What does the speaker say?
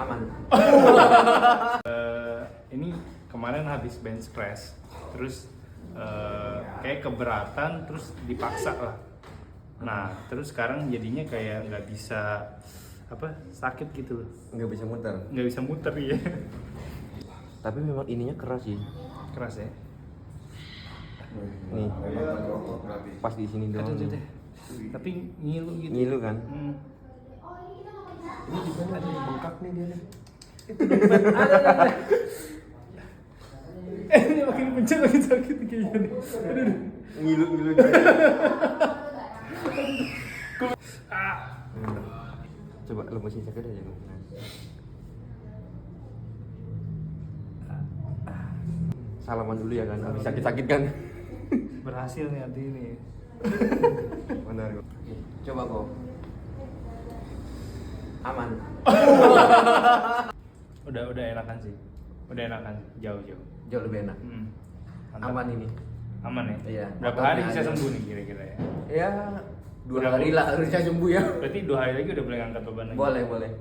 Aman. Ini kemarin habis bench press, terus kayak keberatan, terus dipaksa lah. Nah, terus sekarang jadinya kayak nggak bisa sakit gitu loh. Nggak bisa muter. Nggak bisa muter ya. Tapi memang ininya keras sih. Keras ya. Nih. Pas di sini doang. Aduh, deh. Tapi ngilu gitu. Ngilu kan? Ini juga nih ada yang bengkak nih dia nih. Ini makin pencet makin sakit kayaknya nih. Aduh. Ngilu Coba lemesin sakit aja lu. Salaman dulu ya kan, habis sakit-sakit kan. Berhasil nih hati ini. Benar. Coba kok. Aman. Udah enakan sih. Udah enakan jauh. Jauh lebih enak. Mantap. Aman ini. Aman ya? Iya. Berapa Ototnya hari bisa ada. sembuh nih kira-kira ya? Ya, 2 Udah, hari lah harusnya sembuh ya. Berarti 2 hari lagi udah boleh ngangkat beban lagi? Boleh.